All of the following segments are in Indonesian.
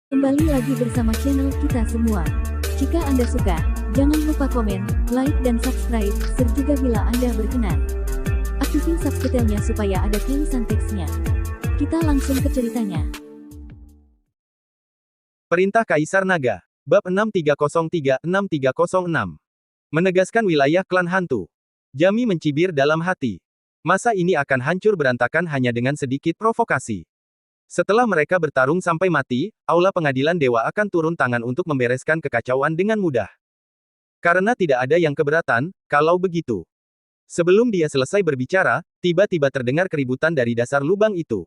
Kembali lagi bersama channel kita semua. Jika Anda suka, jangan lupa komen, like dan subscribe, serta bila Anda berkenan, aktifin subtitlenya supaya ada tulisan teksnya. Kita langsung ke ceritanya. Perintah Kaisar Naga, Bab 6303-6306. Menegaskan wilayah klan hantu. Jami mencibir dalam hati. Masa ini akan hancur berantakan hanya dengan sedikit provokasi. Setelah mereka bertarung sampai mati, aula pengadilan dewa akan turun tangan untuk membereskan kekacauan dengan mudah. Karena tidak ada yang keberatan, kalau begitu. Sebelum dia selesai berbicara, tiba-tiba terdengar keributan dari dasar lubang itu.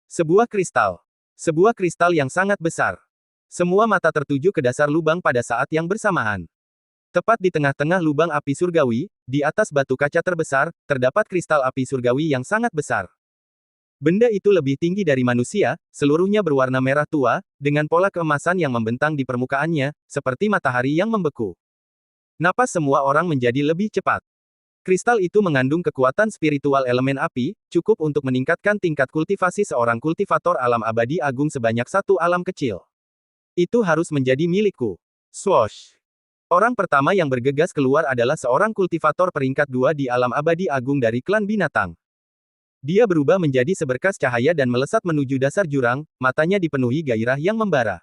Sebuah kristal. Sebuah kristal yang sangat besar. Semua mata tertuju ke dasar lubang pada saat yang bersamaan. Tepat di tengah-tengah lubang api surgawi, di atas batu kaca terbesar, terdapat kristal api surgawi yang sangat besar. Benda itu lebih tinggi dari manusia, seluruhnya berwarna merah tua, dengan pola keemasan yang membentang di permukaannya, seperti matahari yang membeku. Napas semua orang menjadi lebih cepat. Kristal itu mengandung kekuatan spiritual elemen api, cukup untuk meningkatkan tingkat kultivasi seorang kultivator alam abadi agung sebanyak satu alam kecil. Itu harus menjadi milikku. Swoosh! Orang pertama yang bergegas keluar adalah seorang kultivator peringkat 2 di alam abadi agung dari klan binatang. Dia berubah menjadi seberkas cahaya dan melesat menuju dasar jurang, matanya dipenuhi gairah yang membara.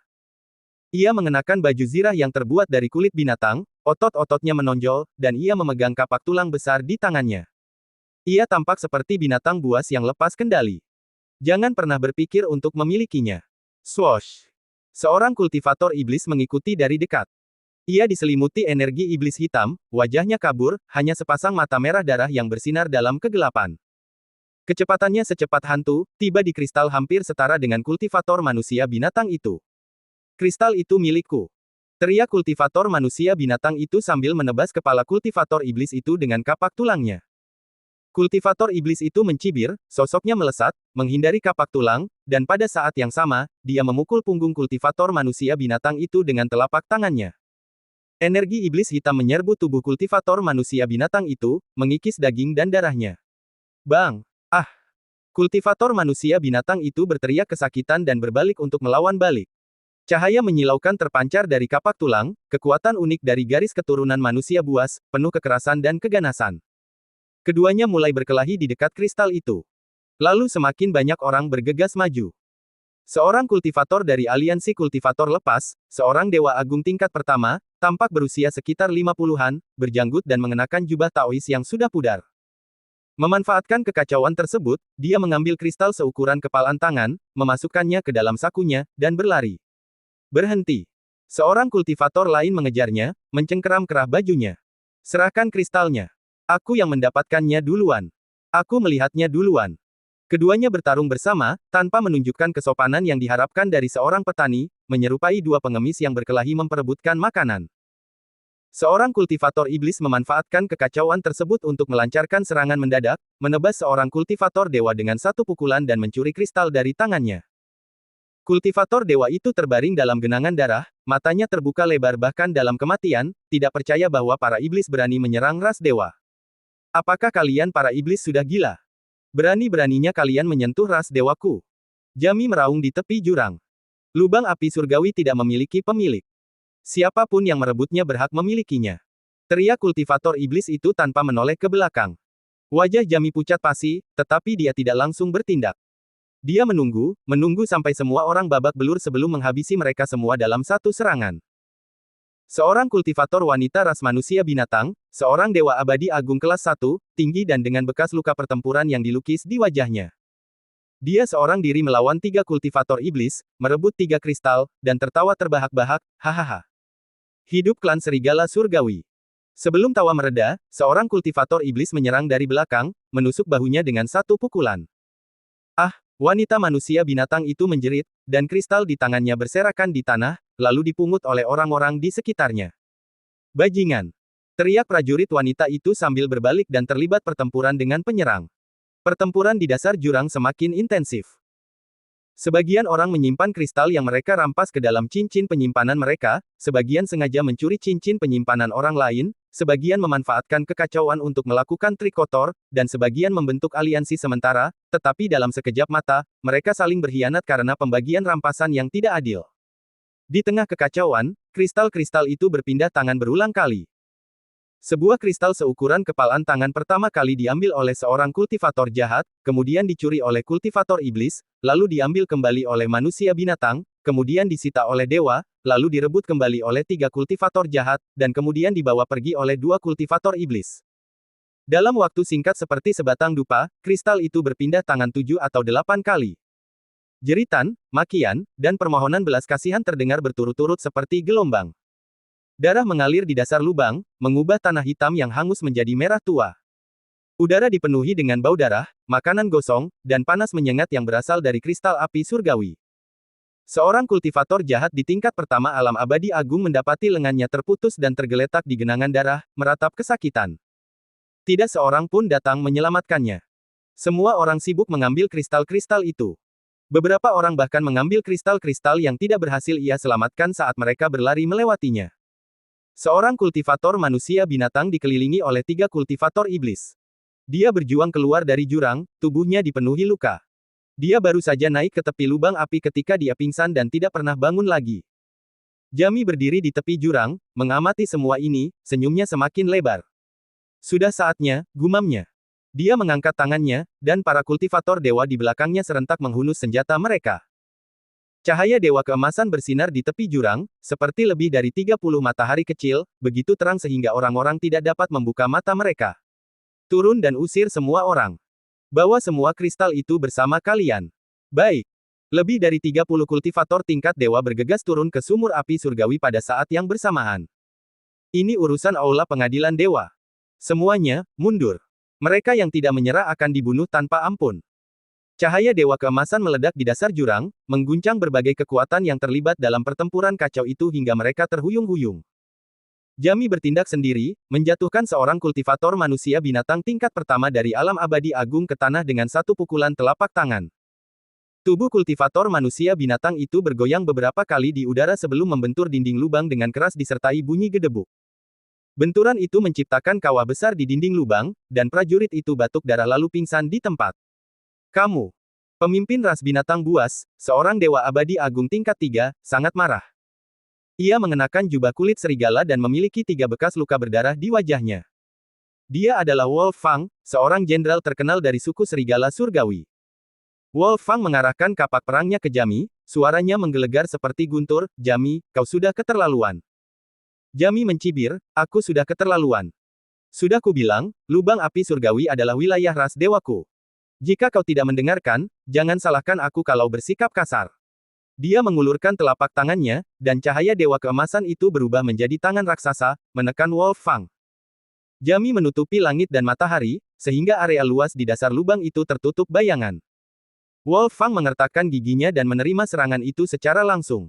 Ia mengenakan baju zirah yang terbuat dari kulit binatang, otot-ototnya menonjol, dan ia memegang kapak tulang besar di tangannya. Ia tampak seperti binatang buas yang lepas kendali. Jangan pernah berpikir untuk memilikinya. Swoosh! Seorang kultivator iblis mengikuti dari dekat. Ia diselimuti energi iblis hitam, wajahnya kabur, hanya sepasang mata merah darah yang bersinar dalam kegelapan. Kecepatannya secepat hantu, tiba di kristal hampir setara dengan kultivator manusia binatang itu. Kristal itu milikku. Teriak kultivator manusia binatang itu sambil menebas kepala kultivator iblis itu dengan kapak tulangnya. Kultivator iblis itu mencibir, sosoknya melesat, menghindari kapak tulang, dan pada saat yang sama, dia memukul punggung kultivator manusia binatang itu dengan telapak tangannya. Energi iblis hitam menyerbu tubuh kultivator manusia binatang itu, mengikis daging dan darahnya. Bang! Ah! Kultivator manusia binatang itu berteriak kesakitan dan berbalik untuk melawan balik. Cahaya menyilaukan terpancar dari kapak tulang, kekuatan unik dari garis keturunan manusia buas, penuh kekerasan dan keganasan. Keduanya mulai berkelahi di dekat kristal itu. Lalu semakin banyak orang bergegas maju. Seorang kultivator dari aliansi kultivator lepas, seorang dewa agung tingkat pertama, tampak berusia sekitar 50-an, berjanggut dan mengenakan jubah Taois yang sudah pudar. Memanfaatkan kekacauan tersebut, dia mengambil kristal seukuran kepalan tangan, memasukkannya ke dalam sakunya, dan berlari. Berhenti. Seorang kultivator lain mengejarnya, mencengkeram kerah bajunya. Serahkan kristalnya. Aku yang mendapatkannya duluan. Aku melihatnya duluan. Keduanya bertarung bersama, tanpa menunjukkan kesopanan yang diharapkan dari seorang petani, menyerupai dua pengemis yang berkelahi memperebutkan makanan. Seorang kultivator iblis memanfaatkan kekacauan tersebut untuk melancarkan serangan mendadak, menebas seorang kultivator dewa dengan satu pukulan dan mencuri kristal dari tangannya. Kultivator dewa itu terbaring dalam genangan darah, matanya terbuka lebar bahkan dalam kematian, tidak percaya bahwa para iblis berani menyerang ras dewa. Apakah kalian para iblis sudah gila? Berani-beraninya kalian menyentuh ras dewaku. Jami meraung di tepi jurang. Lubang api surgawi tidak memiliki pemilik. Siapapun yang merebutnya berhak memilikinya. Teriak kultivator iblis itu tanpa menoleh ke belakang. Wajah Jami pucat pasi, tetapi dia tidak langsung bertindak. Dia menunggu sampai semua orang babak belur sebelum menghabisi mereka semua dalam satu serangan. Seorang kultivator wanita ras manusia binatang, seorang dewa abadi agung kelas 1, tinggi dan dengan bekas luka pertempuran yang dilukis di wajahnya. Dia seorang diri melawan 3 kultivator iblis, merebut 3 kristal, dan tertawa terbahak-bahak, hahaha. Hidup klan serigala surgawi. Sebelum tawa mereda, seorang kultivator iblis menyerang dari belakang, menusuk bahunya dengan satu pukulan. Ah, wanita manusia binatang itu menjerit, dan kristal di tangannya berserakan di tanah, lalu dipungut oleh orang-orang di sekitarnya. Bajingan! Teriak prajurit wanita itu sambil berbalik dan terlibat pertempuran dengan penyerang. Pertempuran di dasar jurang semakin intensif. Sebagian orang menyimpan kristal yang mereka rampas ke dalam cincin penyimpanan mereka, sebagian sengaja mencuri cincin penyimpanan orang lain, sebagian memanfaatkan kekacauan untuk melakukan trik kotor, dan sebagian membentuk aliansi sementara, tetapi dalam sekejap mata, mereka saling berkhianat karena pembagian rampasan yang tidak adil. Di tengah kekacauan, kristal-kristal itu berpindah tangan berulang kali. Sebuah kristal seukuran kepalan tangan pertama kali diambil oleh seorang kultivator jahat, kemudian dicuri oleh kultivator iblis, lalu diambil kembali oleh manusia binatang, kemudian disita oleh dewa, lalu direbut kembali oleh 3 kultivator jahat, dan kemudian dibawa pergi oleh 2 kultivator iblis. Dalam waktu singkat seperti sebatang dupa, kristal itu berpindah tangan 7 atau 8 kali. Jeritan, makian, dan permohonan belas kasihan terdengar berturut-turut seperti gelombang. Darah mengalir di dasar lubang, mengubah tanah hitam yang hangus menjadi merah tua. Udara dipenuhi dengan bau darah, makanan gosong, dan panas menyengat yang berasal dari kristal api surgawi. Seorang kultivator jahat di tingkat pertama alam abadi agung mendapati lengannya terputus dan tergeletak di genangan darah, meratap kesakitan. Tidak seorang pun datang menyelamatkannya. Semua orang sibuk mengambil kristal-kristal itu. Beberapa orang bahkan mengambil kristal-kristal yang tidak berhasil ia selamatkan saat mereka berlari melewatinya. Seorang kultivator manusia binatang dikelilingi oleh 3 kultivator iblis. Dia berjuang keluar dari jurang, tubuhnya dipenuhi luka. Dia baru saja naik ke tepi lubang api ketika dia pingsan dan tidak pernah bangun lagi. Jami berdiri di tepi jurang, mengamati semua ini, senyumnya semakin lebar. Sudah saatnya, gumamnya. Dia mengangkat tangannya, dan para kultivator dewa di belakangnya serentak menghunus senjata mereka. Cahaya dewa keemasan bersinar di tepi jurang, seperti lebih dari 30 matahari kecil, begitu terang sehingga orang-orang tidak dapat membuka mata mereka. Turun dan usir semua orang. Bawa semua kristal itu bersama kalian. Baik. Lebih dari 30 kultivator tingkat dewa bergegas turun ke sumur api surgawi pada saat yang bersamaan. Ini urusan aula pengadilan dewa. Semuanya, mundur. Mereka yang tidak menyerah akan dibunuh tanpa ampun. Cahaya dewa keemasan meledak di dasar jurang, mengguncang berbagai kekuatan yang terlibat dalam pertempuran kacau itu hingga mereka terhuyung-huyung. Jami bertindak sendiri, menjatuhkan seorang kultivator manusia binatang tingkat pertama dari alam abadi agung ke tanah dengan satu pukulan telapak tangan. Tubuh kultivator manusia binatang itu bergoyang beberapa kali di udara sebelum membentur dinding lubang dengan keras disertai bunyi gedebuk. Benturan itu menciptakan kawah besar di dinding lubang, dan prajurit itu batuk darah lalu pingsan di tempat. Kamu, pemimpin ras binatang buas, seorang dewa abadi agung tingkat 3, sangat marah. Ia mengenakan jubah kulit serigala dan memiliki 3 bekas luka berdarah di wajahnya. Dia adalah Wolf Fang, seorang jenderal terkenal dari suku serigala surgawi. Wolf Fang mengarahkan kapak perangnya ke Jami, suaranya menggelegar seperti guntur, "Jami, kau sudah keterlaluan." Jami mencibir, "Aku sudah keterlaluan. Sudah kubilang, lubang api surgawi adalah wilayah ras dewaku. Jika kau tidak mendengarkan, jangan salahkan aku kalau bersikap kasar." Dia mengulurkan telapak tangannya, dan cahaya dewa keemasan itu berubah menjadi tangan raksasa, menekan Wolf Fang. Jami menutupi langit dan matahari, sehingga area luas di dasar lubang itu tertutup bayangan. Wolf Fang mengertakkan giginya dan menerima serangan itu secara langsung.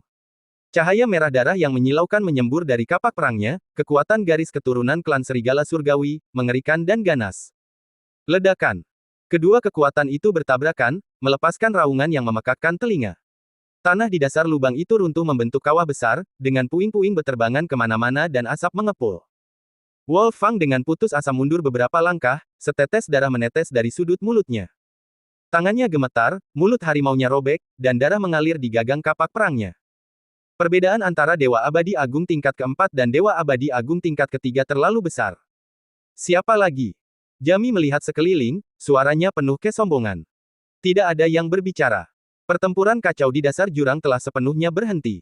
Cahaya merah darah yang menyilaukan menyembur dari kapak perangnya, kekuatan garis keturunan klan serigala surgawi, mengerikan dan ganas. Ledakan. Kedua kekuatan itu bertabrakan, melepaskan raungan yang memekakkan telinga. Tanah di dasar lubang itu runtuh membentuk kawah besar, dengan puing-puing beterbangan kemana-mana dan asap mengepul. Wolf Fang dengan putus asa mundur beberapa langkah, setetes darah menetes dari sudut mulutnya. Tangannya gemetar, mulut harimaunya robek, dan darah mengalir di gagang kapak perangnya. Perbedaan antara Dewa Abadi Agung tingkat keempat dan Dewa Abadi Agung tingkat ketiga terlalu besar. Siapa lagi? Jami melihat sekeliling, suaranya penuh kesombongan. Tidak ada yang berbicara. Pertempuran kacau di dasar jurang telah sepenuhnya berhenti.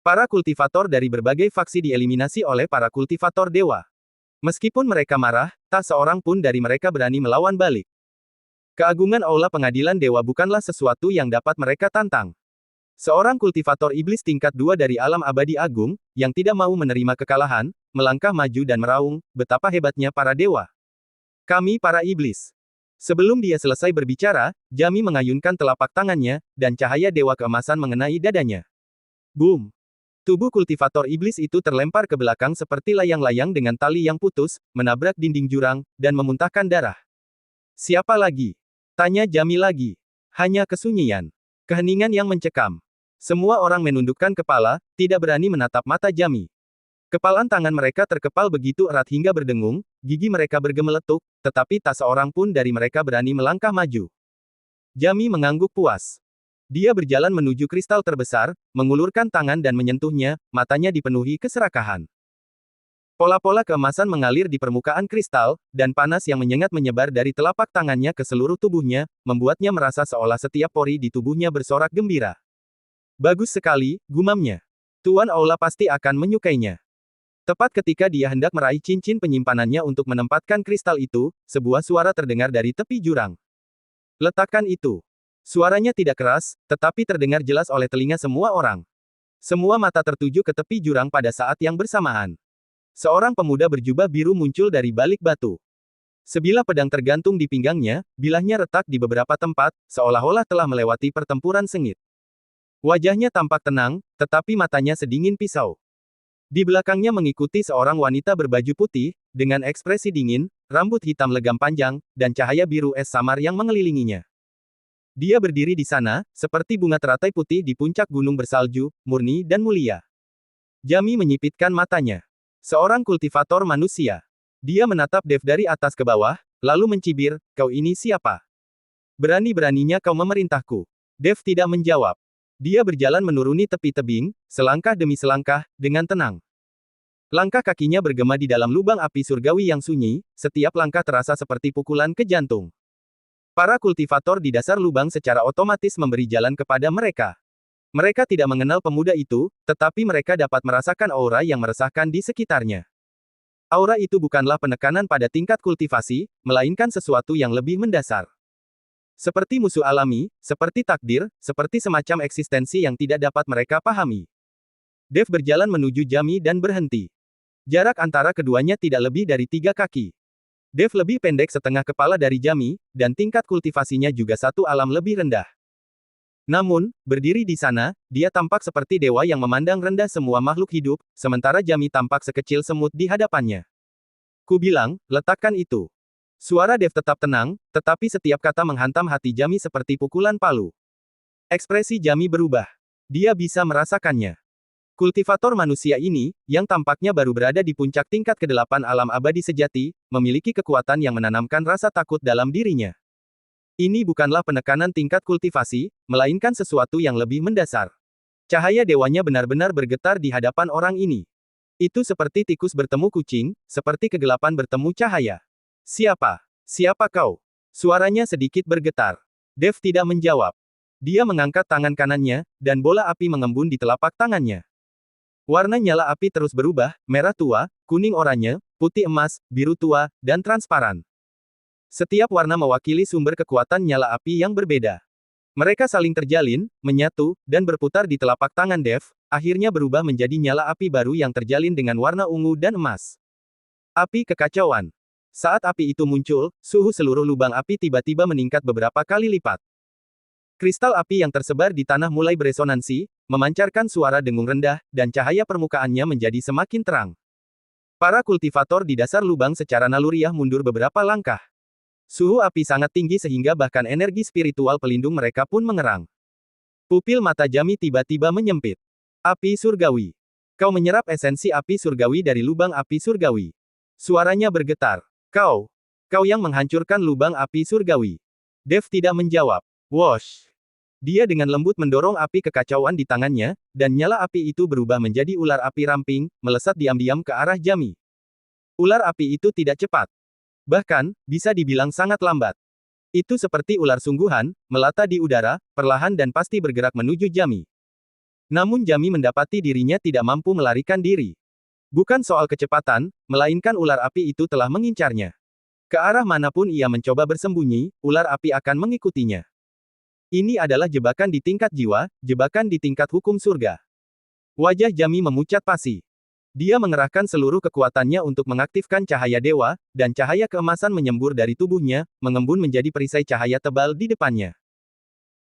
Para kultivator dari berbagai faksi dieliminasi oleh para kultivator dewa. Meskipun mereka marah, tak seorang pun dari mereka berani melawan balik. Keagungan aula pengadilan dewa bukanlah sesuatu yang dapat mereka tantang. Seorang kultivator iblis tingkat 2 dari alam abadi agung, yang tidak mau menerima kekalahan, melangkah maju dan meraung, betapa hebatnya para dewa. Kami para iblis. Sebelum dia selesai berbicara, Jami mengayunkan telapak tangannya, dan cahaya dewa keemasan mengenai dadanya. Boom! Tubuh kultivator iblis itu terlempar ke belakang seperti layang-layang dengan tali yang putus, menabrak dinding jurang, dan memuntahkan darah. Siapa lagi? Tanya Jami lagi. Hanya kesunyian. Keheningan yang mencekam. Semua orang menundukkan kepala, tidak berani menatap mata Jami. Kepalan tangan mereka terkepal begitu erat hingga berdengung, gigi mereka bergemeletuk, tetapi tak seorang pun dari mereka berani melangkah maju. Jami mengangguk puas. Dia berjalan menuju kristal terbesar, mengulurkan tangan dan menyentuhnya, matanya dipenuhi keserakahan. Pola-pola keemasan mengalir di permukaan kristal, dan panas yang menyengat menyebar dari telapak tangannya ke seluruh tubuhnya, membuatnya merasa seolah setiap pori di tubuhnya bersorak gembira. Bagus sekali, gumamnya. Tuan Aula pasti akan menyukainya. Tepat ketika dia hendak meraih cincin penyimpanannya untuk menempatkan kristal itu, sebuah suara terdengar dari tepi jurang. Letakkan itu. Suaranya tidak keras, tetapi terdengar jelas oleh telinga semua orang. Semua mata tertuju ke tepi jurang pada saat yang bersamaan. Seorang pemuda berjubah biru muncul dari balik batu. Sebilah pedang tergantung di pinggangnya, bilahnya retak di beberapa tempat, seolah-olah telah melewati pertempuran sengit. Wajahnya tampak tenang, tetapi matanya sedingin pisau. Di belakangnya mengikuti seorang wanita berbaju putih, dengan ekspresi dingin, rambut hitam legam panjang, dan cahaya biru es samar yang mengelilinginya. Dia berdiri di sana, seperti bunga teratai putih di puncak gunung bersalju, murni dan mulia. Jami menyipitkan matanya. Seorang kultivator manusia. Dia menatap Dev dari atas ke bawah, lalu mencibir, "Kau ini siapa? Berani-beraninya kau memerintahku." Dev tidak menjawab. Dia berjalan menuruni tepi tebing, selangkah demi selangkah, dengan tenang. Langkah kakinya bergema di dalam lubang api surgawi yang sunyi, setiap langkah terasa seperti pukulan ke jantung. Para kultivator di dasar lubang secara otomatis memberi jalan kepada mereka. Mereka tidak mengenal pemuda itu, tetapi mereka dapat merasakan aura yang meresahkan di sekitarnya. Aura itu bukanlah penekanan pada tingkat kultivasi, melainkan sesuatu yang lebih mendasar. Seperti musuh alami, seperti takdir, seperti semacam eksistensi yang tidak dapat mereka pahami. Dev berjalan menuju Jami dan berhenti. Jarak antara keduanya tidak lebih dari 3 kaki. Dev lebih pendek setengah kepala dari Jami, dan tingkat kultivasinya juga satu alam lebih rendah. Namun, berdiri di sana, dia tampak seperti dewa yang memandang rendah semua makhluk hidup, sementara Jami tampak sekecil semut di hadapannya. Ku bilang, letakkan itu. Suara Dev tetap tenang, tetapi setiap kata menghantam hati Jami seperti pukulan palu. Ekspresi Jami berubah. Dia bisa merasakannya. Kultivator manusia ini, yang tampaknya baru berada di puncak tingkat ke-8 alam abadi sejati, memiliki kekuatan yang menanamkan rasa takut dalam dirinya. Ini bukanlah penekanan tingkat kultivasi, melainkan sesuatu yang lebih mendasar. Cahaya dewanya benar-benar bergetar di hadapan orang ini. Itu seperti tikus bertemu kucing, seperti kegelapan bertemu cahaya. "Siapa? Siapa kau?" Suaranya sedikit bergetar. Dev tidak menjawab. Dia mengangkat tangan kanannya, dan bola api mengembun di telapak tangannya. Warna nyala api terus berubah, merah tua, kuning oranye, putih emas, biru tua, dan transparan. Setiap warna mewakili sumber kekuatan nyala api yang berbeda. Mereka saling terjalin, menyatu, dan berputar di telapak tangan Dev, akhirnya berubah menjadi nyala api baru yang terjalin dengan warna ungu dan emas. Api kekacauan. Saat api itu muncul, suhu seluruh lubang api tiba-tiba meningkat beberapa kali lipat. Kristal api yang tersebar di tanah mulai beresonansi, memancarkan suara dengung rendah, dan cahaya permukaannya menjadi semakin terang. Para kultivator di dasar lubang secara naluriah mundur beberapa langkah. Suhu api sangat tinggi sehingga bahkan energi spiritual pelindung mereka pun mengerang. Pupil mata Jami tiba-tiba menyempit. Api surgawi. Kau menyerap esensi api surgawi dari lubang api surgawi. Suaranya bergetar. Kau yang menghancurkan lubang api surgawi. Dev tidak menjawab. Wosh. Dia dengan lembut mendorong api kekacauan di tangannya, dan nyala api itu berubah menjadi ular api ramping, melesat diam-diam ke arah Jami. Ular api itu tidak cepat. Bahkan, bisa dibilang sangat lambat. Itu seperti ular sungguhan, melata di udara, perlahan dan pasti bergerak menuju Jami. Namun Jami mendapati dirinya tidak mampu melarikan diri. Bukan soal kecepatan, melainkan ular api itu telah mengincarnya. Ke arah manapun ia mencoba bersembunyi, ular api akan mengikutinya. Ini adalah jebakan di tingkat jiwa, jebakan di tingkat hukum surga. Wajah Jami memucat pasi. Dia mengerahkan seluruh kekuatannya untuk mengaktifkan cahaya dewa, dan cahaya keemasan menyembur dari tubuhnya, mengembun menjadi perisai cahaya tebal di depannya.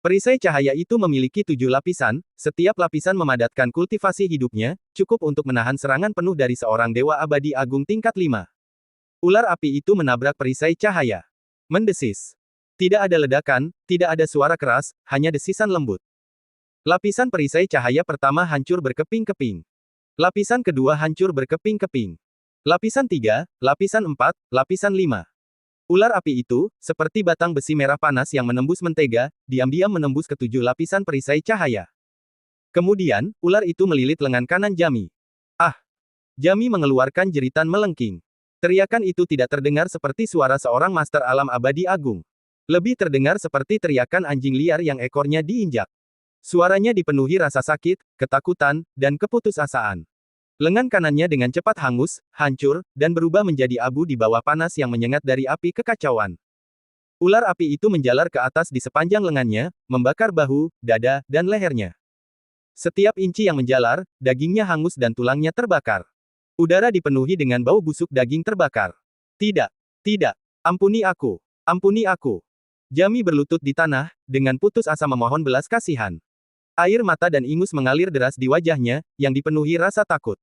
Perisai cahaya itu memiliki 7 lapisan, setiap lapisan memadatkan kultivasi hidupnya, cukup untuk menahan serangan penuh dari seorang dewa abadi agung tingkat 5. Ular api itu menabrak perisai cahaya. Mendesis. Tidak ada ledakan, tidak ada suara keras, hanya desisan lembut. Lapisan perisai cahaya pertama hancur berkeping-keping. Lapisan kedua hancur berkeping-keping. Lapisan 3, lapisan 4, lapisan 5. Ular api itu, seperti batang besi merah panas yang menembus mentega, diam-diam menembus ketujuh lapisan perisai cahaya. Kemudian, ular itu melilit lengan kanan Jami. Ah! Jami mengeluarkan jeritan melengking. Teriakan itu tidak terdengar seperti suara seorang master alam abadi agung. Lebih terdengar seperti teriakan anjing liar yang ekornya diinjak. Suaranya dipenuhi rasa sakit, ketakutan, dan keputusasaan. Lengan kanannya dengan cepat hangus, hancur, dan berubah menjadi abu di bawah panas yang menyengat dari api kekacauan. Ular api itu menjalar ke atas di sepanjang lengannya, membakar bahu, dada, dan lehernya. Setiap inci yang menjalar, dagingnya hangus dan tulangnya terbakar. Udara dipenuhi dengan bau busuk daging terbakar. Tidak, tidak, ampuni aku, ampuni aku. Jami berlutut di tanah, dengan putus asa memohon belas kasihan. Air mata dan ingus mengalir deras di wajahnya, yang dipenuhi rasa takut.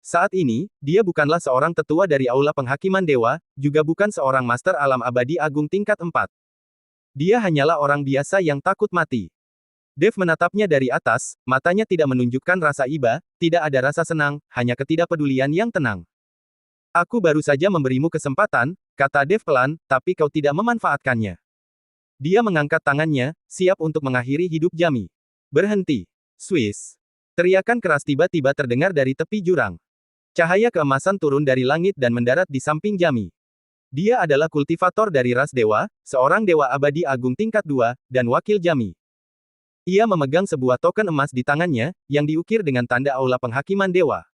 Saat ini, dia bukanlah seorang tetua dari Aula Penghakiman Dewa, juga bukan seorang master alam abadi agung tingkat 4. Dia hanyalah orang biasa yang takut mati. Dev menatapnya dari atas, matanya tidak menunjukkan rasa iba, tidak ada rasa senang, hanya ketidakpedulian yang tenang. Aku baru saja memberimu kesempatan, kata Dev pelan, tapi kau tidak memanfaatkannya. Dia mengangkat tangannya, siap untuk mengakhiri hidup Jami. Berhenti. Swiss. Teriakan keras tiba-tiba terdengar dari tepi jurang. Cahaya keemasan turun dari langit dan mendarat di samping Jami. Dia adalah kultivator dari ras dewa, seorang dewa abadi agung tingkat 2, dan wakil Jami. Ia memegang sebuah token emas di tangannya, yang diukir dengan tanda Aula Penghakiman Dewa.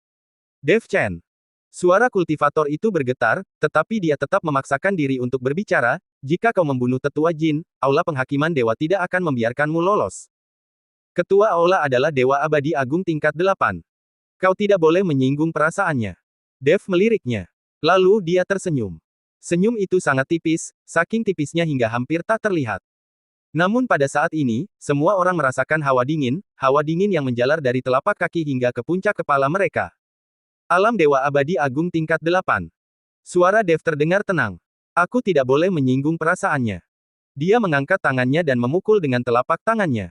Dev Chen. Suara kultivator itu bergetar, tetapi dia tetap memaksakan diri untuk berbicara, jika kau membunuh tetua Jin, Aula Penghakiman Dewa tidak akan membiarkanmu lolos. Ketua Aula adalah Dewa Abadi Agung tingkat 8. Kau tidak boleh menyinggung perasaannya. Dev meliriknya. Lalu dia tersenyum. Senyum itu sangat tipis, saking tipisnya hingga hampir tak terlihat. Namun pada saat ini, semua orang merasakan hawa dingin yang menjalar dari telapak kaki hingga ke puncak kepala mereka. Alam Dewa Abadi Agung tingkat 8. Suara Dev terdengar tenang. Aku tidak boleh menyinggung perasaannya. Dia mengangkat tangannya dan memukul dengan telapak tangannya.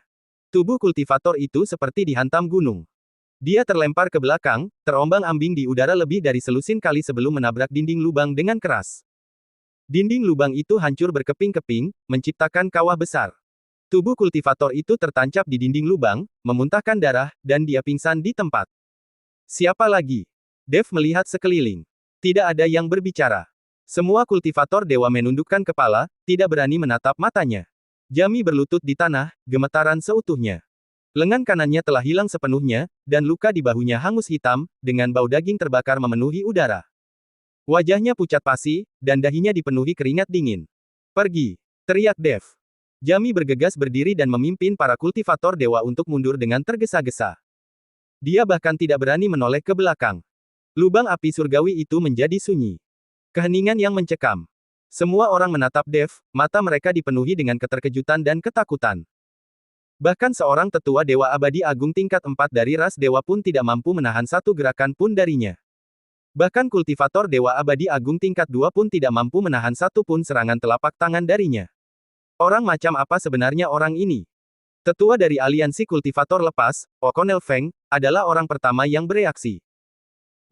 Tubuh kultivator itu seperti dihantam gunung. Dia terlempar ke belakang, terombang-ambing di udara lebih dari selusin kali sebelum menabrak dinding lubang dengan keras. Dinding lubang itu hancur berkeping-keping, menciptakan kawah besar. Tubuh kultivator itu tertancap di dinding lubang, memuntahkan darah, dan dia pingsan di tempat. Siapa lagi? Dev melihat sekeliling. Tidak ada yang berbicara. Semua kultivator dewa menundukkan kepala, tidak berani menatap matanya. Jami berlutut di tanah, gemetaran seutuhnya. Lengan kanannya telah hilang sepenuhnya, dan luka di bahunya hangus hitam, dengan bau daging terbakar memenuhi udara. Wajahnya pucat pasi, dan dahinya dipenuhi keringat dingin. Pergi! Teriak Dev. Jami bergegas berdiri dan memimpin para kultivator dewa untuk mundur dengan tergesa-gesa. Dia bahkan tidak berani menoleh ke belakang. Lubang api surgawi itu menjadi sunyi. Keheningan yang mencekam. Semua orang menatap Dev, mata mereka dipenuhi dengan keterkejutan dan ketakutan. Bahkan seorang tetua Dewa Abadi Agung tingkat 4 dari ras dewa pun tidak mampu menahan satu gerakan pun darinya. Bahkan kultivator Dewa Abadi Agung tingkat 2 pun tidak mampu menahan satu pun serangan telapak tangan darinya. Orang macam apa sebenarnya orang ini? Tetua dari aliansi kultivator lepas, O'Connell Feng, adalah orang pertama yang bereaksi.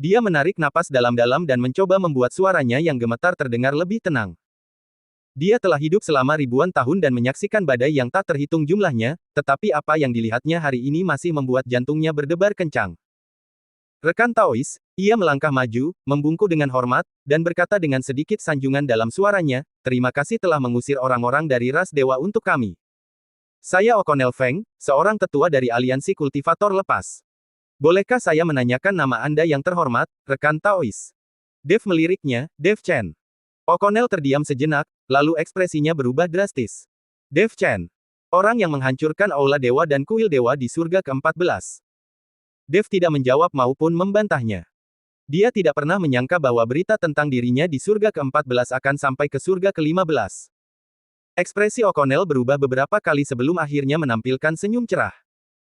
Dia menarik napas dalam-dalam dan mencoba membuat suaranya yang gemetar terdengar lebih tenang. Dia telah hidup selama ribuan tahun dan menyaksikan badai yang tak terhitung jumlahnya, tetapi apa yang dilihatnya hari ini masih membuat jantungnya berdebar kencang. Rekan Taois, ia melangkah maju, membungkuk dengan hormat, dan berkata dengan sedikit sanjungan dalam suaranya, terima kasih telah mengusir orang-orang dari ras dewa untuk kami. Saya O'Connell Feng, seorang tetua dari aliansi kultivator lepas. Bolehkah saya menanyakan nama Anda yang terhormat, rekan Taois? Dev meliriknya, Dev Chen. O'Connell terdiam sejenak, lalu ekspresinya berubah drastis. Dev Chen. Orang yang menghancurkan Aula Dewa dan Kuil Dewa di surga ke-14. Dev tidak menjawab maupun membantahnya. Dia tidak pernah menyangka bahwa berita tentang dirinya di surga ke-14 akan sampai ke surga ke-15. Ekspresi O'Connell berubah beberapa kali sebelum akhirnya menampilkan senyum cerah.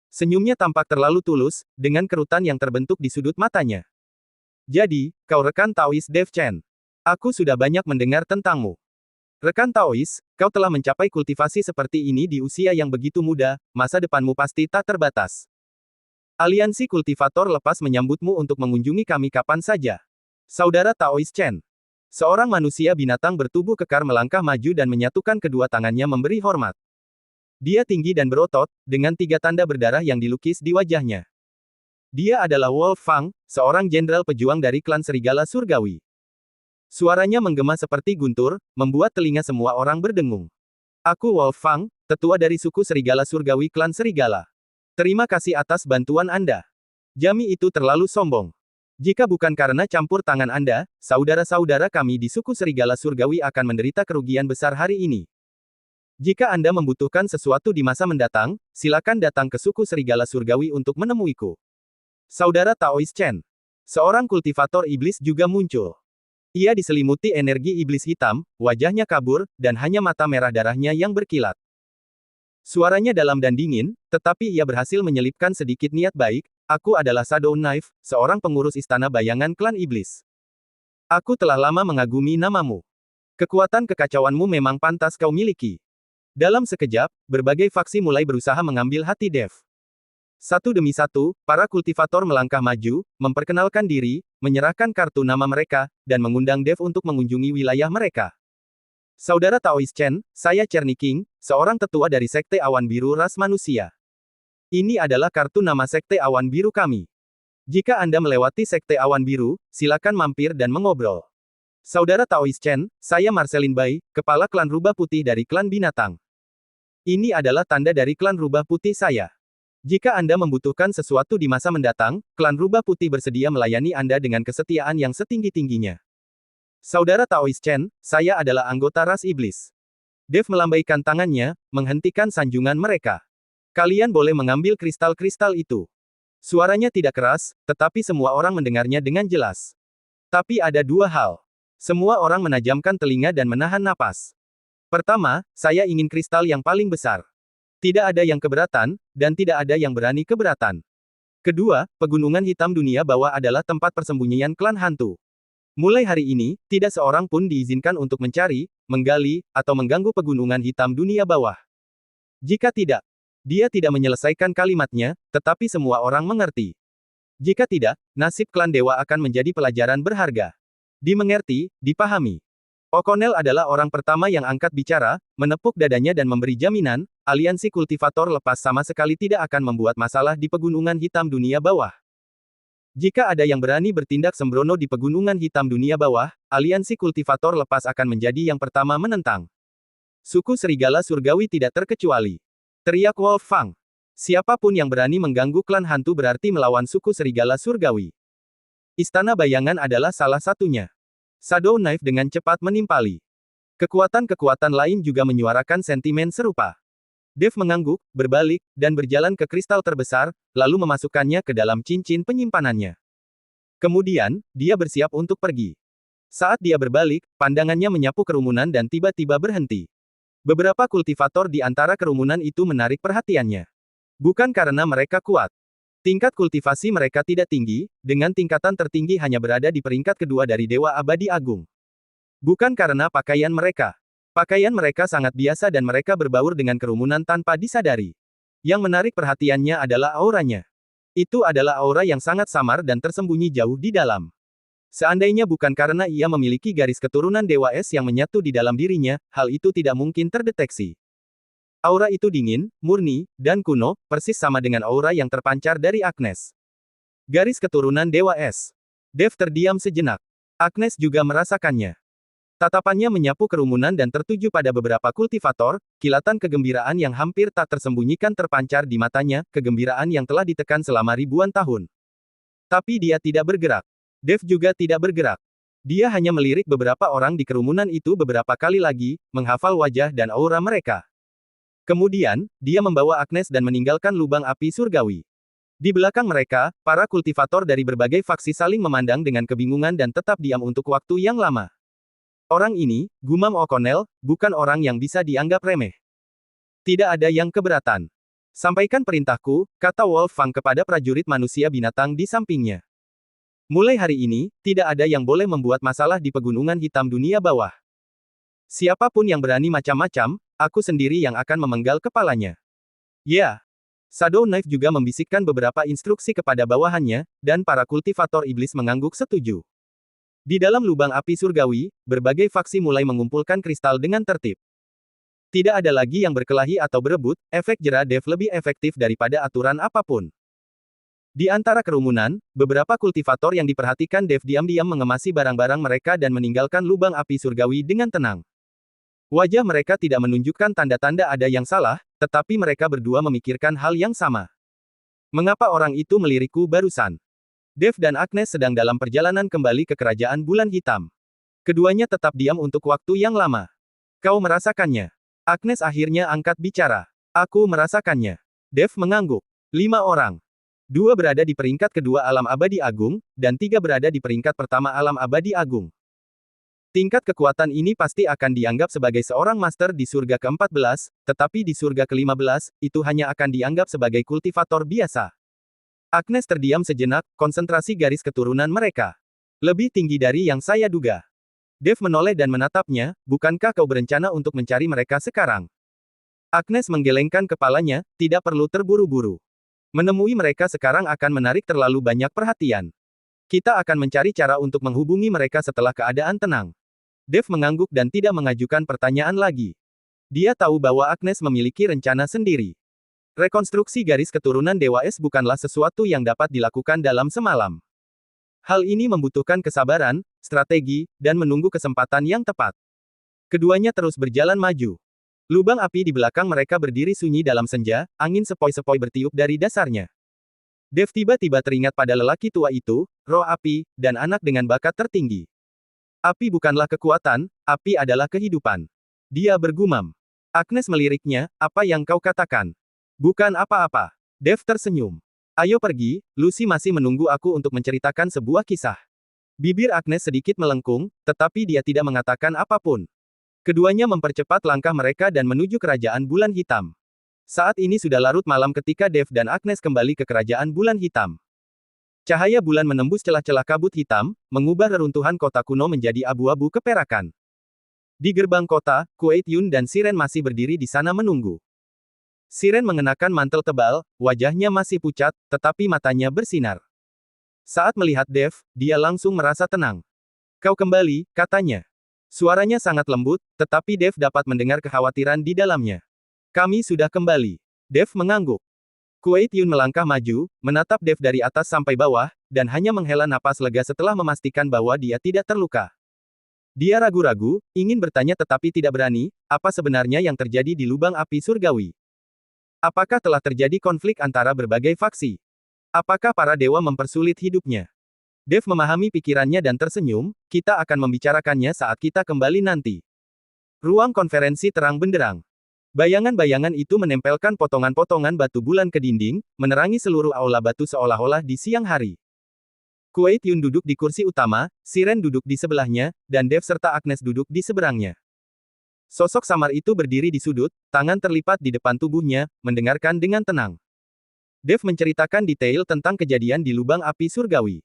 Senyumnya tampak terlalu tulus, dengan kerutan yang terbentuk di sudut matanya. Jadi, kau rekan Taois Dev Chen. Aku sudah banyak mendengar tentangmu. Rekan Taois, kau telah mencapai kultivasi seperti ini di usia yang begitu muda, masa depanmu pasti tak terbatas. Aliansi kultivator lepas menyambutmu untuk mengunjungi kami kapan saja. Saudara Taois Chen. Seorang manusia binatang bertubuh kekar melangkah maju dan menyatukan kedua tangannya memberi hormat. Dia tinggi dan berotot, dengan 3 tanda berdarah yang dilukis di wajahnya. Dia adalah Wolf Fang, seorang jenderal pejuang dari klan Serigala Surgawi. Suaranya menggema seperti guntur, membuat telinga semua orang berdengung. Aku Wolf Fang, tetua dari suku Serigala Surgawi klan Serigala. Terima kasih atas bantuan Anda. Jami itu terlalu sombong. Jika bukan karena campur tangan Anda, saudara-saudara kami di suku Serigala Surgawi akan menderita kerugian besar hari ini. Jika Anda membutuhkan sesuatu di masa mendatang, silakan datang ke suku Serigala Surgawi untuk menemuiku. Saudara Taois Chen. Seorang kultivator iblis juga muncul. Ia diselimuti energi iblis hitam, wajahnya kabur, dan hanya mata merah darahnya yang berkilat. Suaranya dalam dan dingin, tetapi ia berhasil menyelipkan sedikit niat baik. Aku adalah Shadow Knife, seorang pengurus istana bayangan klan iblis. Aku telah lama mengagumi namamu. Kekuatan kekacauanmu memang pantas kau miliki. Dalam sekejap, berbagai faksi mulai berusaha mengambil hati Dev. Satu demi satu, para kultivator melangkah maju, memperkenalkan diri, menyerahkan kartu nama mereka, dan mengundang Dev untuk mengunjungi wilayah mereka. Saudara Taois Chen, saya Cherny King, seorang tetua dari Sekte Awan Biru Ras Manusia. Ini adalah kartu nama Sekte Awan Biru kami. Jika Anda melewati Sekte Awan Biru, silakan mampir dan mengobrol. Saudara Taois Chen, saya Marceline Bai, kepala klan Rubah Putih dari klan Binatang. Ini adalah tanda dari klan Rubah Putih saya. Jika Anda membutuhkan sesuatu di masa mendatang, klan Rubah Putih bersedia melayani Anda dengan kesetiaan yang setinggi-tingginya. Saudara Taois Chen, saya adalah anggota ras iblis. Dev melambaikan tangannya, menghentikan sanjungan mereka. Kalian boleh mengambil kristal-kristal itu. Suaranya tidak keras, tetapi semua orang mendengarnya dengan jelas. Tapi ada 2 hal. Semua orang menajamkan telinga dan menahan napas. Pertama, saya ingin kristal yang paling besar. Tidak ada yang keberatan, dan tidak ada yang berani keberatan. Kedua, Pegunungan Hitam Dunia Bawah adalah tempat persembunyian klan hantu. Mulai hari ini, tidak seorang pun diizinkan untuk mencari, menggali, atau mengganggu Pegunungan Hitam Dunia Bawah. Jika tidak, dia tidak menyelesaikan kalimatnya, tetapi semua orang mengerti. Jika tidak, nasib klan dewa akan menjadi pelajaran berharga. Dimengerti, dipahami. O'Connell adalah orang pertama yang angkat bicara, menepuk dadanya dan memberi jaminan, aliansi kultivator lepas sama sekali tidak akan membuat masalah di Pegunungan Hitam Dunia Bawah. Jika ada yang berani bertindak sembrono di Pegunungan Hitam Dunia Bawah, aliansi kultivator lepas akan menjadi yang pertama menentang. Suku Serigala Surgawi tidak terkecuali. Teriak Wolf Fang. Siapapun yang berani mengganggu klan hantu berarti melawan suku Serigala Surgawi. Istana Bayangan adalah salah satunya. Shadow Knife dengan cepat menimpali. Kekuatan-kekuatan lain juga menyuarakan sentimen serupa. Dev mengangguk, berbalik, dan berjalan ke kristal terbesar, lalu memasukkannya ke dalam cincin penyimpanannya. Kemudian, dia bersiap untuk pergi. Saat dia berbalik, pandangannya menyapu kerumunan dan tiba-tiba berhenti. Beberapa kultivator di antara kerumunan itu menarik perhatiannya. Bukan karena mereka kuat. Tingkat kultivasi mereka tidak tinggi, dengan tingkatan tertinggi hanya berada di peringkat kedua dari Dewa Abadi Agung. Bukan karena pakaian mereka. Pakaian mereka sangat biasa dan mereka berbaur dengan kerumunan tanpa disadari. Yang menarik perhatiannya adalah auranya. Itu adalah aura yang sangat samar dan tersembunyi jauh di dalam. Seandainya bukan karena ia memiliki garis keturunan Dewa Es yang menyatu di dalam dirinya, hal itu tidak mungkin terdeteksi. Aura itu dingin, murni, dan kuno, persis sama dengan aura yang terpancar dari Agnes. Garis keturunan Dewa Es. Dev terdiam sejenak. Agnes juga merasakannya. Tatapannya menyapu kerumunan dan tertuju pada beberapa kultivator, kilatan kegembiraan yang hampir tak tersembunyikan terpancar di matanya, kegembiraan yang telah ditekan selama ribuan tahun. Tapi dia tidak bergerak. Dev juga tidak bergerak. Dia hanya melirik beberapa orang di kerumunan itu beberapa kali lagi, menghafal wajah dan aura mereka. Kemudian, dia membawa Agnes dan meninggalkan lubang api surgawi. Di belakang mereka, para kultivator dari berbagai faksi saling memandang dengan kebingungan dan tetap diam untuk waktu yang lama. Orang ini, gumam O'Connell, bukan orang yang bisa dianggap remeh. Tidak ada yang keberatan. Sampaikan perintahku, kata Wolf Fang kepada prajurit manusia binatang di sampingnya. Mulai hari ini, tidak ada yang boleh membuat masalah di Pegunungan Hitam Dunia Bawah. Siapapun yang berani macam-macam, aku sendiri yang akan memenggal kepalanya. Ya. Shadow Knife juga membisikkan beberapa instruksi kepada bawahannya, dan para kultivator iblis mengangguk setuju. Di dalam lubang api surgawi, berbagai faksi mulai mengumpulkan kristal dengan tertib. Tidak ada lagi yang berkelahi atau berebut, efek jera Dev lebih efektif daripada aturan apapun. Di antara kerumunan, beberapa kultivator yang diperhatikan Dev diam-diam mengemasi barang-barang mereka dan meninggalkan lubang api surgawi dengan tenang. Wajah mereka tidak menunjukkan tanda-tanda ada yang salah, tetapi mereka berdua memikirkan hal yang sama. Mengapa orang itu melirikku barusan? Dev dan Agnes sedang dalam perjalanan kembali ke kerajaan bulan hitam. Keduanya tetap diam untuk waktu yang lama. Kau merasakannya? Agnes akhirnya angkat bicara. Aku merasakannya. Dev mengangguk. 5 orang. 2 berada di peringkat kedua alam abadi agung, dan 3 berada di peringkat pertama alam abadi agung. Tingkat kekuatan ini pasti akan dianggap sebagai seorang master di surga ke-14, tetapi di surga ke-15, itu hanya akan dianggap sebagai kultivator biasa. Agnes terdiam sejenak, konsentrasi garis keturunan mereka. Lebih tinggi dari yang saya duga. Dev menoleh dan menatapnya, bukankah kau berencana untuk mencari mereka sekarang? Agnes menggelengkan kepalanya, tidak perlu terburu-buru. Menemui mereka sekarang akan menarik terlalu banyak perhatian. Kita akan mencari cara untuk menghubungi mereka setelah keadaan tenang. Dev mengangguk dan tidak mengajukan pertanyaan lagi. Dia tahu bahwa Agnes memiliki rencana sendiri. Rekonstruksi garis keturunan Dewa Es bukanlah sesuatu yang dapat dilakukan dalam semalam. Hal ini membutuhkan kesabaran, strategi, dan menunggu kesempatan yang tepat. Keduanya terus berjalan maju. Lubang api di belakang mereka berdiri sunyi dalam senja, angin sepoi-sepoi bertiup dari dasarnya. Dev tiba-tiba teringat pada lelaki tua itu, roh api, dan anak dengan bakat tertinggi. Api bukanlah kekuatan, api adalah kehidupan. Dia bergumam. Agnes meliriknya, apa yang kau katakan? Bukan apa-apa. Dev tersenyum. Ayo pergi, Lucy masih menunggu aku untuk menceritakan sebuah kisah. Bibir Agnes sedikit melengkung, tetapi dia tidak mengatakan apapun. Keduanya mempercepat langkah mereka dan menuju kerajaan bulan hitam. Saat ini sudah larut malam ketika Dev dan Agnes kembali ke kerajaan bulan hitam. Cahaya bulan menembus celah-celah kabut hitam, mengubah reruntuhan kota kuno menjadi abu-abu keperakan. Di gerbang kota, Kuwait Yun dan Siren masih berdiri di sana menunggu. Siren mengenakan mantel tebal, wajahnya masih pucat, tetapi matanya bersinar. Saat melihat Dev, dia langsung merasa tenang. Kau kembali, katanya. Suaranya sangat lembut, tetapi Dev dapat mendengar kekhawatiran di dalamnya. Kami sudah kembali. Dev mengangguk. Kuwait Yun melangkah maju, menatap Dev dari atas sampai bawah, dan hanya menghela napas lega setelah memastikan bahwa dia tidak terluka. Dia ragu-ragu, ingin bertanya tetapi tidak berani, apa sebenarnya yang terjadi di lubang api surgawi? Apakah telah terjadi konflik antara berbagai faksi? Apakah para dewa mempersulit hidupnya? Dev memahami pikirannya dan tersenyum, kita akan membicarakannya saat kita kembali nanti. Ruang konferensi terang benderang. Bayangan-bayangan itu menempelkan potongan-potongan batu bulan ke dinding, menerangi seluruh aula batu seolah-olah di siang hari. Kuwait Yun duduk di kursi utama, Siren duduk di sebelahnya, dan Dev serta Agnes duduk di seberangnya. Sosok samar itu berdiri di sudut, tangan terlipat di depan tubuhnya, mendengarkan dengan tenang. Dev menceritakan detail tentang kejadian di lubang api surgawi.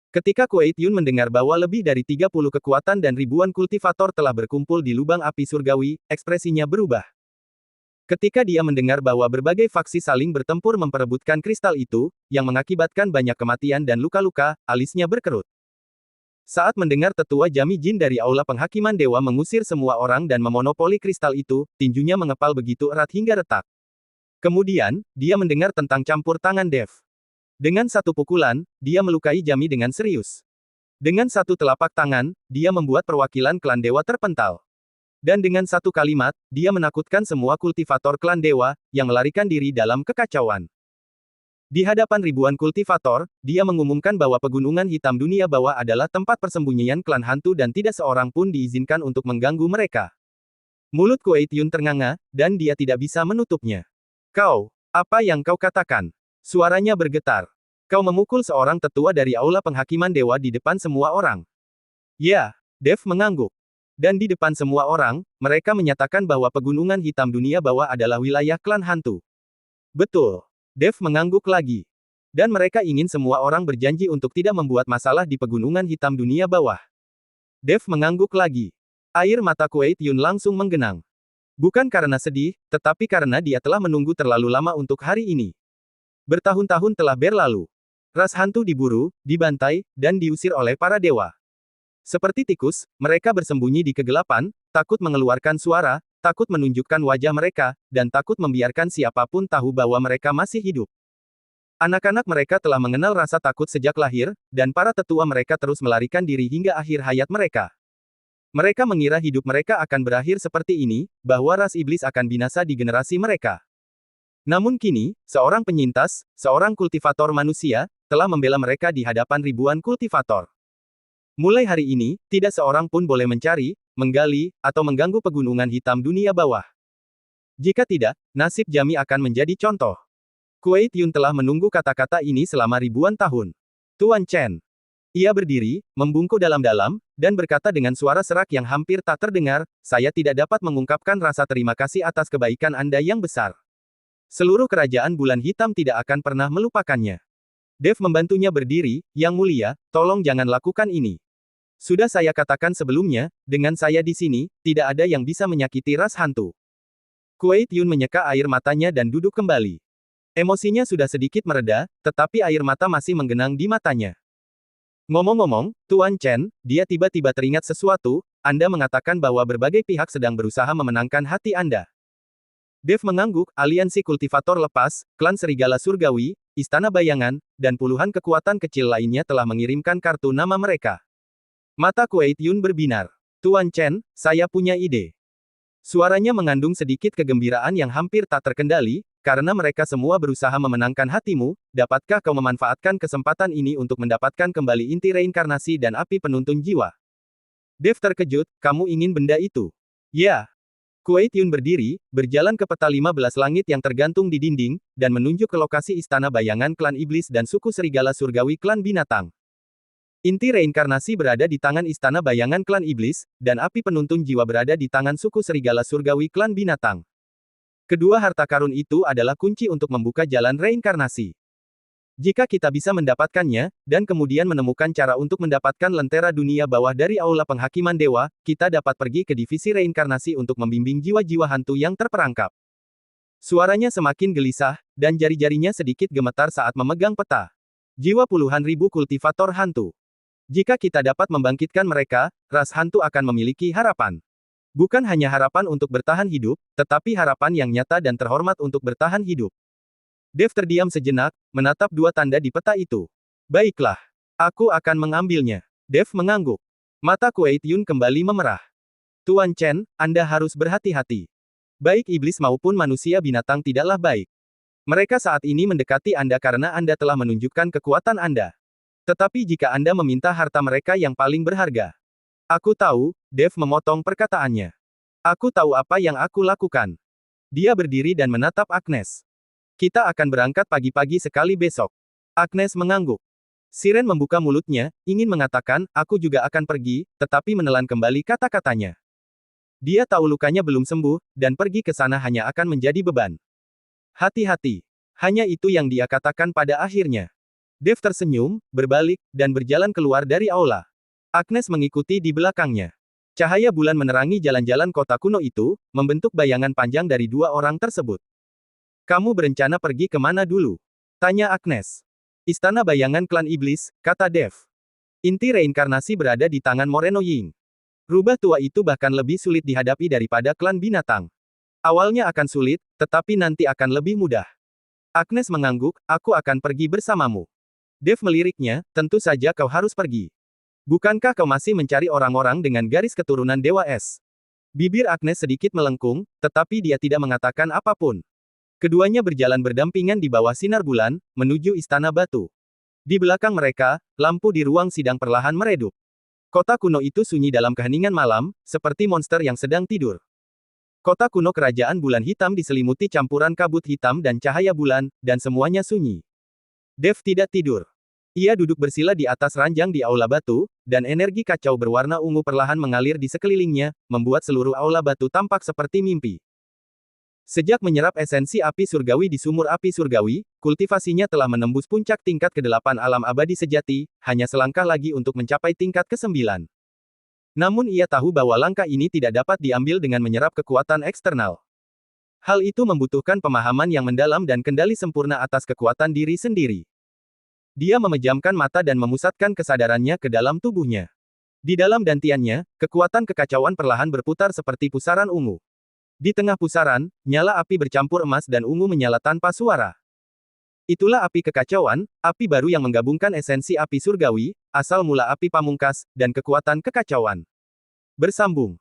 Ketika Kuwait Yun mendengar bahwa lebih dari 30 kekuatan dan ribuan kultivator telah berkumpul di lubang api surgawi, ekspresinya berubah. Ketika dia mendengar bahwa berbagai faksi saling bertempur memperebutkan kristal itu, yang mengakibatkan banyak kematian dan luka-luka, alisnya berkerut. Saat mendengar tetua Jami Jin dari Aula Penghakiman Dewa mengusir semua orang dan memonopoli kristal itu, tinjunya mengepal begitu erat hingga retak. Kemudian, dia mendengar tentang campur tangan Dev. Dengan satu pukulan, dia melukai Jami dengan serius. Dengan satu telapak tangan, dia membuat perwakilan klan dewa terpental. Dan dengan satu kalimat, dia menakutkan semua kultivator klan dewa, yang melarikan diri dalam kekacauan. Di hadapan ribuan kultivator, dia mengumumkan bahwa pegunungan hitam dunia bawah adalah tempat persembunyian klan hantu dan tidak seorang pun diizinkan untuk mengganggu mereka. Mulut Kuwait Yun ternganga, dan dia tidak bisa menutupnya. Kau, apa yang kau katakan? Suaranya bergetar. Kau memukul seorang tetua dari Aula Penghakiman Dewa di depan semua orang. Ya, Dev mengangguk. Dan di depan semua orang, mereka menyatakan bahwa pegunungan hitam dunia bawah adalah wilayah klan hantu. Betul. Dev mengangguk lagi. Dan mereka ingin semua orang berjanji untuk tidak membuat masalah di pegunungan hitam dunia bawah. Dev mengangguk lagi. Air mata Kuwait Yun langsung menggenang. Bukan karena sedih, tetapi karena dia telah menunggu terlalu lama untuk hari ini. Bertahun-tahun telah berlalu. Ras hantu diburu, dibantai, dan diusir oleh para dewa. Seperti tikus, mereka bersembunyi di kegelapan, takut mengeluarkan suara, takut menunjukkan wajah mereka, dan takut membiarkan siapapun tahu bahwa mereka masih hidup. Anak-anak mereka telah mengenal rasa takut sejak lahir, dan para tetua mereka terus melarikan diri hingga akhir hayat mereka. Mereka mengira hidup mereka akan berakhir seperti ini, bahwa ras iblis akan binasa di generasi mereka. Namun kini, seorang penyintas, seorang kultivator manusia, telah membela mereka di hadapan ribuan kultivator. Mulai hari ini, tidak seorang pun boleh mencari, menggali, atau mengganggu pegunungan hitam dunia bawah. Jika tidak, nasib Jami akan menjadi contoh. Kuei Tiun telah menunggu kata-kata ini selama ribuan tahun. Tuan Chen. Ia berdiri, membungkuk dalam-dalam, dan berkata dengan suara serak yang hampir tak terdengar, saya tidak dapat mengungkapkan rasa terima kasih atas kebaikan Anda yang besar. Seluruh kerajaan bulan hitam tidak akan pernah melupakannya. Dev membantunya berdiri, Yang Mulia, tolong jangan lakukan ini. Sudah saya katakan sebelumnya, dengan saya di sini, tidak ada yang bisa menyakiti ras hantu. Kuei Tiun menyeka air matanya dan duduk kembali. Emosinya sudah sedikit mereda, tetapi air mata masih menggenang di matanya. Ngomong-ngomong, Tuan Chen, dia tiba-tiba teringat sesuatu, Anda mengatakan bahwa berbagai pihak sedang berusaha memenangkan hati Anda. Dev mengangguk, aliansi kultivator lepas, klan serigala surgawi, istana bayangan, dan puluhan kekuatan kecil lainnya telah mengirimkan kartu nama mereka. Mata Kuei Tiun berbinar. Tuan Chen, saya punya ide. Suaranya mengandung sedikit kegembiraan yang hampir tak terkendali, karena mereka semua berusaha memenangkan hatimu, dapatkah kau memanfaatkan kesempatan ini untuk mendapatkan kembali inti reinkarnasi dan api penuntun jiwa? Dev terkejut, kamu ingin benda itu? Ya. Kuei Tiun berdiri, berjalan ke peta 15 langit yang tergantung di dinding, dan menunjuk ke lokasi istana bayangan klan iblis dan suku serigala surgawi klan binatang. Inti reinkarnasi berada di tangan istana bayangan klan iblis, dan api penuntun jiwa berada di tangan suku serigala surgawi klan binatang. Kedua harta karun itu adalah kunci untuk membuka jalan reinkarnasi. Jika kita bisa mendapatkannya, dan kemudian menemukan cara untuk mendapatkan lentera dunia bawah dari aula penghakiman dewa, kita dapat pergi ke divisi reinkarnasi untuk membimbing jiwa-jiwa hantu yang terperangkap. Suaranya semakin gelisah, dan jari-jarinya sedikit gemetar saat memegang peta. Jiwa puluhan ribu kultivator hantu. Jika kita dapat membangkitkan mereka, ras hantu akan memiliki harapan. Bukan hanya harapan untuk bertahan hidup, tetapi harapan yang nyata dan terhormat untuk bertahan hidup. Dev terdiam sejenak, menatap dua tanda di peta itu. Baiklah. Aku akan mengambilnya. Dev mengangguk. Mata Kuei Tiun kembali memerah. Tuan Chen, Anda harus berhati-hati. Baik iblis maupun manusia binatang tidaklah baik. Mereka saat ini mendekati Anda karena Anda telah menunjukkan kekuatan Anda. Tetapi jika Anda meminta harta mereka yang paling berharga. Aku tahu, Dev memotong perkataannya. Aku tahu apa yang aku lakukan. Dia berdiri dan menatap Agnes. Kita akan berangkat pagi-pagi sekali besok. Agnes mengangguk. Siren membuka mulutnya, ingin mengatakan, aku juga akan pergi, tetapi menelan kembali kata-katanya. Dia tahu lukanya belum sembuh, dan pergi ke sana hanya akan menjadi beban. Hati-hati. Hanya itu yang dia katakan pada akhirnya. Dev tersenyum, berbalik, dan berjalan keluar dari aula. Agnes mengikuti di belakangnya. Cahaya bulan menerangi jalan-jalan kota kuno itu, membentuk bayangan panjang dari dua orang tersebut. Kamu berencana pergi kemana dulu? Tanya Agnes. Istana bayangan klan iblis, kata Dev. Inti reinkarnasi berada di tangan Moreno Ying. Rubah tua itu bahkan lebih sulit dihadapi daripada klan binatang. Awalnya akan sulit, tetapi nanti akan lebih mudah. Agnes mengangguk, aku akan pergi bersamamu. Dev meliriknya, tentu saja kau harus pergi. Bukankah kau masih mencari orang-orang dengan garis keturunan Dewa Es? Bibir Agnes sedikit melengkung, tetapi dia tidak mengatakan apapun. Keduanya berjalan berdampingan di bawah sinar bulan, menuju istana batu. Di belakang mereka, lampu di ruang sidang perlahan meredup. Kota kuno itu sunyi dalam keheningan malam, seperti monster yang sedang tidur. Kota kuno kerajaan bulan hitam diselimuti campuran kabut hitam dan cahaya bulan, dan semuanya sunyi. Dev tidak tidur. Ia duduk bersila di atas ranjang di aula batu, dan energi kacau berwarna ungu perlahan mengalir di sekelilingnya, membuat seluruh aula batu tampak seperti mimpi. Sejak menyerap esensi api surgawi di sumur api surgawi, kultivasinya telah menembus puncak tingkat ke-8 alam abadi sejati, hanya selangkah lagi untuk mencapai tingkat ke-9. Namun ia tahu bahwa langkah ini tidak dapat diambil dengan menyerap kekuatan eksternal. Hal itu membutuhkan pemahaman yang mendalam dan kendali sempurna atas kekuatan diri sendiri. Dia memejamkan mata dan memusatkan kesadarannya ke dalam tubuhnya. Di dalam dantiannya, kekuatan kekacauan perlahan berputar seperti pusaran ungu. Di tengah pusaran, nyala api bercampur emas dan ungu menyala tanpa suara. Itulah api kekacauan, api baru yang menggabungkan esensi api surgawi, asal mula api pamungkas, dan kekuatan kekacauan. Bersambung.